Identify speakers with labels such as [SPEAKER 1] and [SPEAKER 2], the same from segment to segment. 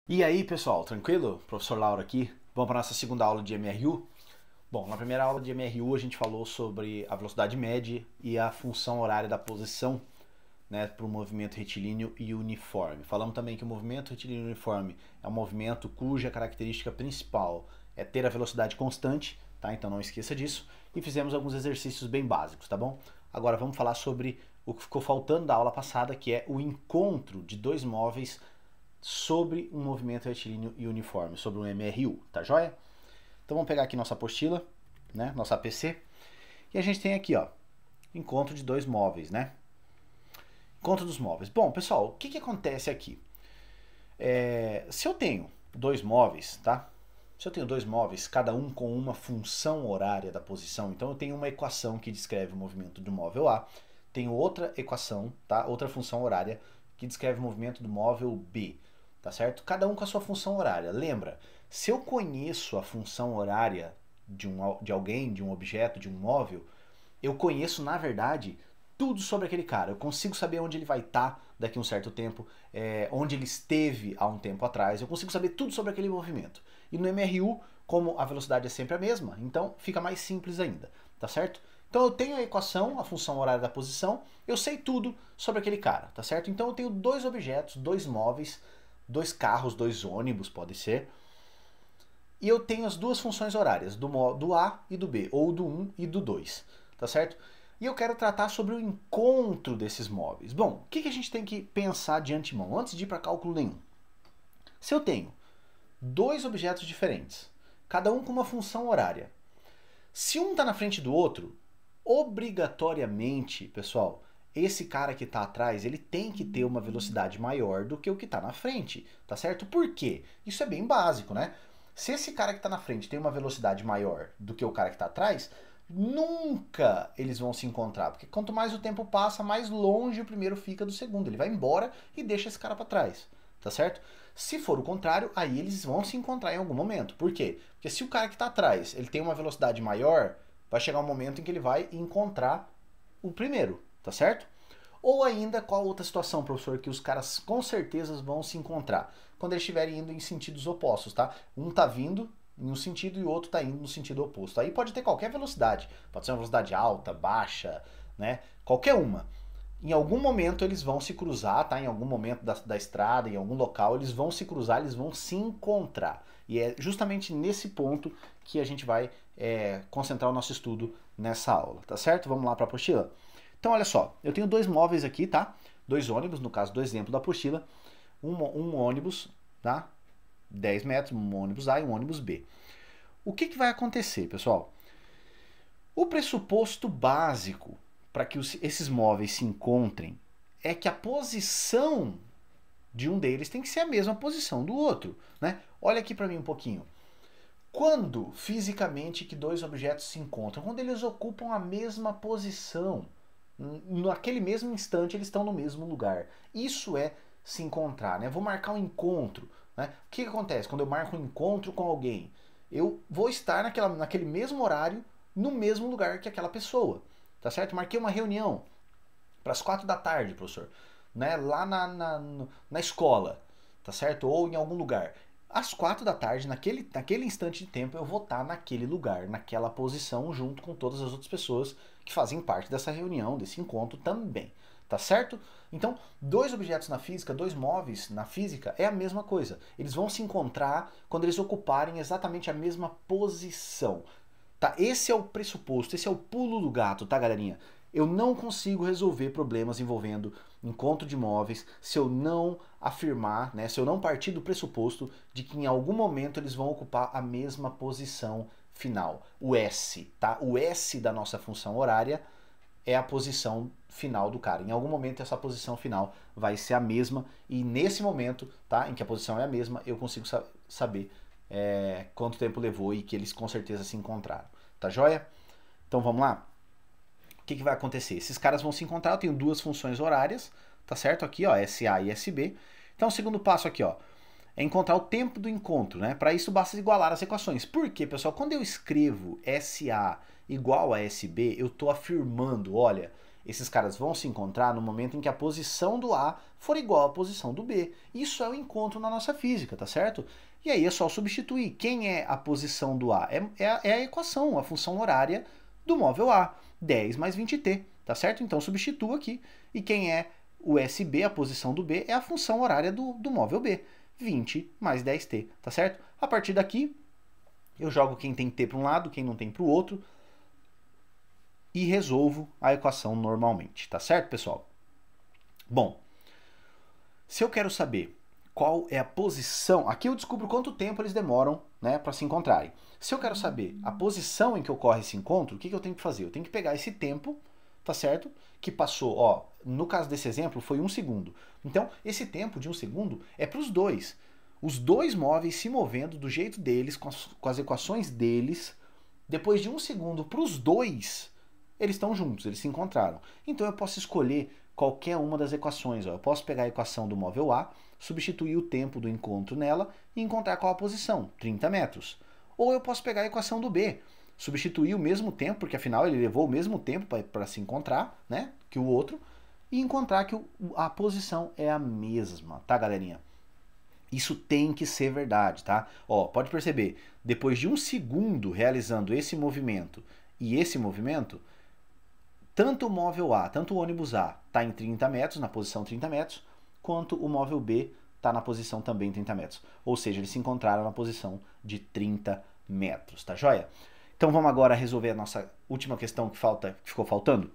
[SPEAKER 1] E aí, pessoal, tranquilo? Professor Lauro aqui. Vamos para a nossa segunda aula de MRU. Bom, na primeira aula de MRU a gente falou sobre a velocidade média e a função horária da posição, né, para o movimento retilíneo e uniforme. Falamos também que o movimento retilíneo e uniforme é um movimento cuja característica principal é ter a velocidade constante, tá? Então não esqueça disso. E fizemos alguns exercícios bem básicos, tá bom? Agora vamos falar sobre o que ficou faltando da aula passada, que é o encontro de dois móveis sobre um movimento retilíneo e uniforme, sobre um MRU, tá joia? Então vamos pegar aqui nossa apostila, né, nossa APC, e a gente tem aqui, ó, encontro de dois móveis, né? Encontro dos móveis. Bom, pessoal, o que acontece aqui? Se eu tenho dois móveis, tá? Se eu tenho dois móveis, cada um com uma função horária da posição, então eu tenho uma equação que descreve o movimento do móvel A, tenho outra equação, tá? Outra função horária que descreve o movimento do móvel B, tá certo? Cada um com a sua função horária. Lembra, se eu conheço a função horária de alguém, de um objeto, de um móvel, eu conheço, na verdade, tudo sobre aquele cara. Eu consigo saber onde ele vai estar daqui a um certo tempo, onde ele esteve há um tempo atrás. Eu consigo saber tudo sobre aquele movimento. E no MRU, como a velocidade é sempre a mesma, então fica mais simples ainda, tá certo? Então eu tenho a equação, a função horária da posição, eu sei tudo sobre aquele cara, tá certo? Então eu tenho dois objetos, dois móveis, dois carros, dois ônibus, pode ser, e eu tenho as duas funções horárias, do A e do B, ou do 1 e do 2, tá certo? E eu quero tratar sobre o encontro desses móveis. Bom, o que a gente tem que pensar de antemão, antes de ir para cálculo nenhum? Se eu tenho dois objetos diferentes, cada um com uma função horária, se um está na frente do outro, obrigatoriamente, pessoal, esse cara que está atrás, ele tem que ter uma velocidade maior do que o que está na frente, tá certo? Por quê? Isso é bem básico, né? Se esse cara que está na frente tem uma velocidade maior do que o cara que está atrás, nunca eles vão se encontrar, porque quanto mais o tempo passa, mais longe o primeiro fica do segundo. Ele vai embora e deixa esse cara para trás, tá certo? Se for o contrário, aí eles vão se encontrar em algum momento. Por quê? Porque se o cara que está atrás ele tem uma velocidade maior, vai chegar um momento em que ele vai encontrar o primeiro, tá certo? Ou ainda, qual outra situação, professor, que os caras com certeza vão se encontrar? Quando eles estiverem indo em sentidos opostos, tá? Um tá vindo em um sentido e o outro tá indo no sentido oposto. Aí pode ter qualquer velocidade. Pode ser uma velocidade alta, baixa, né? Qualquer uma. Em algum momento eles vão se cruzar, tá? Em algum momento da estrada, em algum local, eles vão se cruzar, eles vão se encontrar. E é justamente nesse ponto que a gente vai concentrar o nosso estudo nessa aula, tá certo? Vamos lá para a apostila? Então, olha só, eu tenho dois móveis aqui, tá? Dois ônibus, no caso do exemplo da apostila. Um ônibus, tá? 10 metros, um ônibus A e um ônibus B. O que vai acontecer, pessoal? O pressuposto básico para que esses móveis se encontrem é que a posição de um deles tem que ser a mesma posição do outro, né? Olha aqui para mim um pouquinho. Quando fisicamente que dois objetos se encontram? Quando eles ocupam a mesma posição. Naquele mesmo instante eles estão no mesmo lugar. Isso é se encontrar, né? Vou marcar um encontro, né? O que acontece quando eu marco um encontro com alguém? Eu vou estar naquele mesmo horário, no mesmo lugar que aquela pessoa, tá certo? Marquei uma reunião para as 4 da tarde, professor, né? Lá na escola, tá certo? Ou em algum lugar. Às 4 da tarde, naquele instante de tempo, eu vou estar naquele lugar, naquela posição, junto com todas as outras pessoas que fazem parte dessa reunião, desse encontro também. Tá certo? Então, dois objetos na física, dois móveis na física, é a mesma coisa. Eles vão se encontrar quando eles ocuparem exatamente a mesma posição. Tá? Esse é o pressuposto, esse é o pulo do gato, tá, galerinha? Eu não consigo resolver problemas envolvendo encontro de móveis se eu não afirmar, né, se eu não partir do pressuposto de que em algum momento eles vão ocupar a mesma posição final, o S, tá? O S da nossa função horária é a posição final do cara. Em algum momento essa posição final vai ser a mesma e nesse momento, tá, em que a posição é a mesma, eu consigo saber quanto tempo levou e que eles com certeza se encontraram. Tá joia? Então vamos lá? O que vai acontecer? Esses caras vão se encontrar, eu tenho duas funções horárias, tá certo? Aqui, ó, SA e SB. Então o segundo passo aqui, ó, é encontrar o tempo do encontro, né? Para isso basta igualar as equações. Por quê, pessoal? Quando eu escrevo SA igual a SB, eu estou afirmando, olha, Esses caras vão se encontrar no momento em que a posição do A for igual à posição do B. Isso é o encontro na nossa física, tá certo? E aí é só substituir. Quem é a posição do A? É a equação, a função horária do móvel A, 10 mais 20t, tá certo? Então substitua aqui. E quem é o SB, a posição do B, é a função horária do móvel B, 20 mais 10t, tá certo? A partir daqui, eu jogo quem tem t para um lado, quem não tem para o outro, e resolvo a equação normalmente, tá certo, pessoal? Bom, se eu quero saber qual é a posição, aqui eu descubro quanto tempo eles demoram, né, para se encontrarem. Se eu quero saber a posição em que ocorre esse encontro, o que eu tenho que fazer? Eu tenho que pegar esse tempo, tá certo? Que passou, ó, no caso desse exemplo foi 1 segundo. Então, esse tempo de 1 segundo é para os dois. Os dois móveis se movendo do jeito deles, com as equações deles. Depois de 1 segundo, para os dois, eles estão juntos, eles se encontraram. Então eu posso escolher qualquer uma das equações. Ó. Eu posso pegar a equação do móvel A, substituir o tempo do encontro nela e encontrar qual a posição, 30 metros. Ou eu posso pegar a equação do B, substituir o mesmo tempo, porque afinal ele levou o mesmo tempo para se encontrar, né, que o outro, e encontrar que a posição é a mesma, tá, galerinha? Isso tem que ser verdade, tá? Ó, pode perceber, depois de 1 segundo realizando esse movimento e esse movimento, tanto o móvel A, tanto o ônibus A está em 30 metros, na posição 30 metros, quanto o móvel B está na posição também 30 metros. Ou seja, eles se encontraram na posição de 30 metros, tá joia? Então vamos agora resolver a nossa última questão que ficou faltando?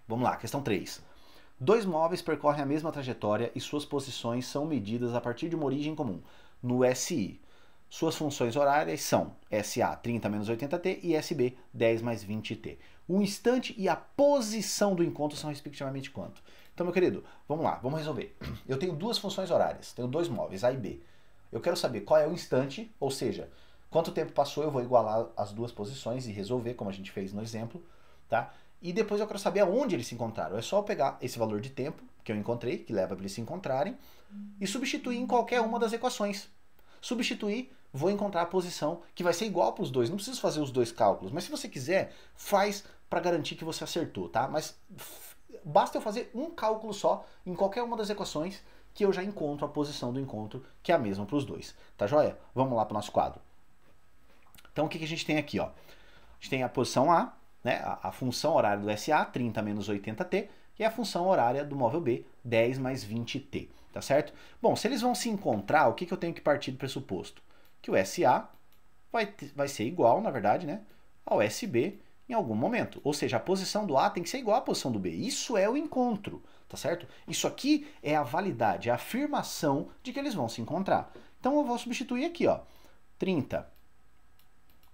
[SPEAKER 1] Vamos lá, questão 3. Dois móveis percorrem a mesma trajetória e suas posições são medidas a partir de uma origem comum, no SI. Suas funções horárias são SA 30 menos 80t e SB 10 mais 20t. O instante e a posição do encontro são respectivamente quanto? Então, meu querido, vamos lá, vamos resolver. Eu tenho duas funções horárias, tenho dois móveis, A e B. Eu quero saber qual é o instante, ou seja, quanto tempo passou, eu vou igualar as duas posições e resolver, como a gente fez no exemplo, tá? E depois eu quero saber aonde eles se encontraram. É só eu pegar esse valor de tempo que eu encontrei, que leva para eles se encontrarem, e substituir em qualquer uma das equações. Substituir, vou encontrar a posição que vai ser igual para os dois. Não preciso fazer os dois cálculos, mas se você quiser, faz para garantir que você acertou, tá? Mas basta eu fazer um cálculo só em qualquer uma das equações que eu já encontro a posição do encontro, que é a mesma para os dois. Tá joia? Vamos lá para o nosso quadro. Então o que a gente tem aqui? Ó? A gente tem a posição A, né? A função horária do SA, 30 menos 80t, e a função horária do móvel B, 10 mais 20t. Tá certo? Bom, se eles vão se encontrar, o que eu tenho que partir do pressuposto? Que o SA vai ser igual, na verdade, né, ao SB em algum momento. Ou seja, a posição do A tem que ser igual à posição do B. Isso é o encontro, tá certo? Isso aqui é a validade, a afirmação de que eles vão se encontrar. Então eu vou substituir aqui, ó, 30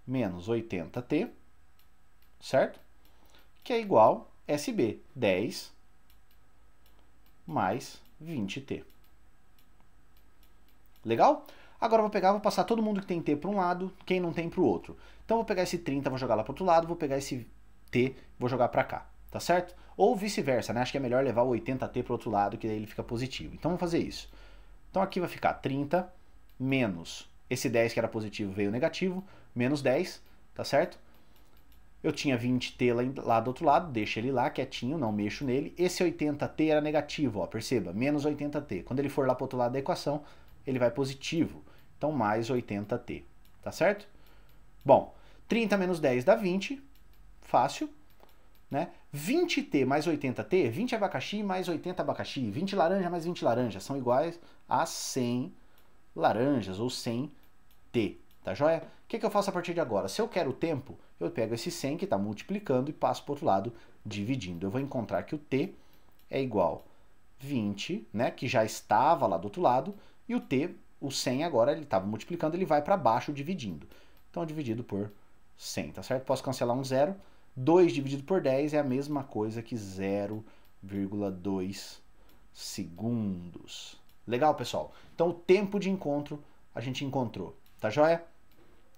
[SPEAKER 1] menos 80t, certo? Que é igual a SB, 10 mais 20t. Legal? Agora eu vou pegar, vou passar todo mundo que tem t para um lado, quem não tem para o outro. Então eu vou pegar esse 30, vou jogar lá para o outro lado, vou pegar esse t, vou jogar para cá, tá certo? Ou vice-versa, né? Acho que é melhor levar o 80t para o outro lado, que daí ele fica positivo. Então vamos fazer isso. Então aqui vai ficar 30 menos esse 10 que era positivo veio negativo, menos 10, tá certo? Eu tinha 20t lá do outro lado, deixa ele lá quietinho, não mexo nele. Esse 80t era negativo, ó, perceba, menos 80t. Quando ele for lá para o outro lado da equação, ele vai positivo. Então, mais 80t, tá certo? Bom, 30 menos 10 dá 20, fácil, né? 20t mais 80t, 20 abacaxi mais 80 abacaxi, 20 laranja mais 20 laranja, são iguais a 100 laranjas, ou 100t, tá joia? O que eu faço a partir de agora? Se eu quero o tempo, eu pego esse 100 que está multiplicando e passo para o outro lado dividindo. Eu vou encontrar que o t é igual a 20, né, que já estava lá do outro lado, e o t, o 100 agora, ele estava multiplicando, ele vai para baixo dividindo. Então, dividido por 100, tá certo? Posso cancelar um zero. 2 dividido por 10 é a mesma coisa que 0,2 segundos. Legal, pessoal? Então, o tempo de encontro a gente encontrou, tá joia?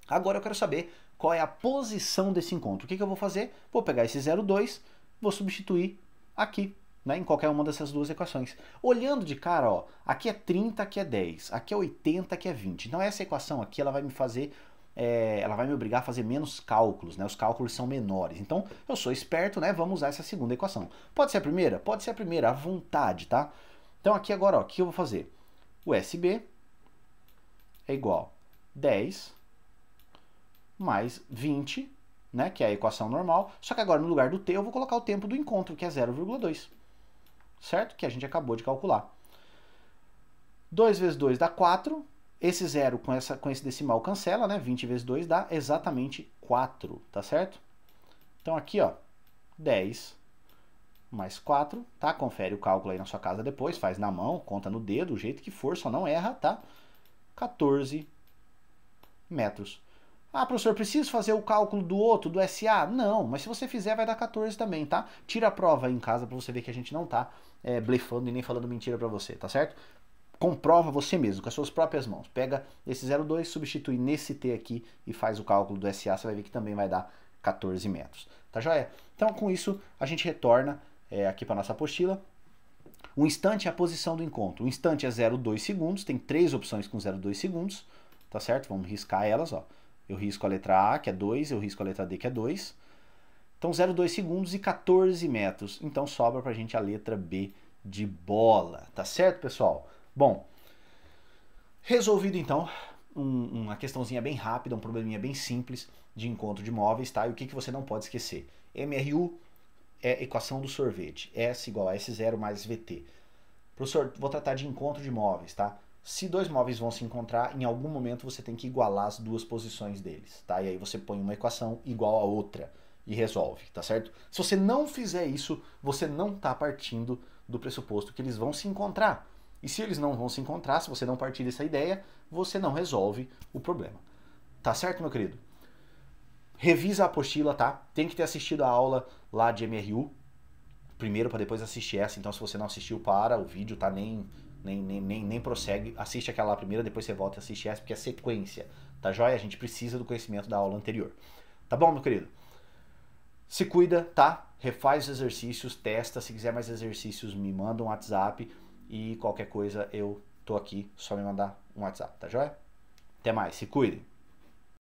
[SPEAKER 1] Agora eu quero saber qual é a posição desse encontro. O que eu vou fazer? Vou pegar esse 0,2, vou substituir aqui, né, em qualquer uma dessas duas equações. Olhando de cara, ó, aqui é 30, aqui é 10, aqui é 80, aqui é 20. Então essa equação aqui ela vai me fazer ela vai me obrigar a fazer menos cálculos, né? Os cálculos são menores. Então, eu sou esperto, né? Vamos usar essa segunda equação. Pode ser a primeira? Pode ser a primeira, à vontade, tá? Então, aqui agora, ó, o que eu vou fazer? O SB é igual a 10 mais 20, né? Que é a equação normal. Só que agora, no lugar do t, eu vou colocar o tempo do encontro, que é 0,2. Certo? Que a gente acabou de calcular. 2 vezes 2 dá 4. Esse zero com esse decimal cancela, né? 20 vezes 2 dá exatamente 4, tá certo? Então aqui, ó, 10 mais 4, tá? Confere o cálculo aí na sua casa depois, faz na mão, conta no dedo, o jeito que for, só não erra, tá? 14 metros. Ah, professor, preciso fazer o cálculo do outro, do SA? Não, mas se você fizer vai dar 14 também, tá? Tira a prova aí em casa pra você ver que a gente não tá blefando e nem falando mentira pra você, tá certo? Comprova você mesmo, com as suas próprias mãos. Pega esse 0,2, substitui nesse T aqui e faz o cálculo do SA, você vai ver que também vai dar 14 metros. Tá joia? Então, com isso, a gente retorna aqui para nossa apostila. O instante é a posição do encontro. O instante é 0,2 segundos, tem 3 opções com 0,2 segundos, tá certo? Vamos riscar elas, ó. Eu risco a letra A, que é 2, eu risco a letra D, que é 2. Então, 0,2 segundos e 14 metros. Então, sobra pra gente a letra B de bola, tá certo, pessoal? Bom, resolvido então, uma questãozinha bem rápida, um probleminha bem simples de encontro de móveis, tá? E o que você não pode esquecer? MRU é equação do sorvete, S igual a S0 mais VT. Professor, vou tratar de encontro de móveis, tá? Se dois móveis vão se encontrar, em algum momento você tem que igualar as duas posições deles, tá? E aí você põe uma equação igual a outra e resolve, tá certo? Se você não fizer isso, você não está partindo do pressuposto que eles vão se encontrar. E se eles não vão se encontrar, se você não partir dessa ideia, você não resolve o problema. Tá certo, meu querido? Revisa a apostila, tá? Tem que ter assistido a aula lá de MRU primeiro para depois assistir essa. Então, se você não assistiu, para o vídeo, tá? Nem prossegue. Assiste aquela lá primeiro, depois você volta e assiste essa, porque é sequência. Tá joia? A gente precisa do conhecimento da aula anterior. Tá bom, meu querido? Se cuida, tá? Refaz os exercícios, testa. Se quiser mais exercícios, me manda um WhatsApp. E qualquer coisa, eu tô aqui, só me mandar um WhatsApp, tá joia? Até mais, se cuidem!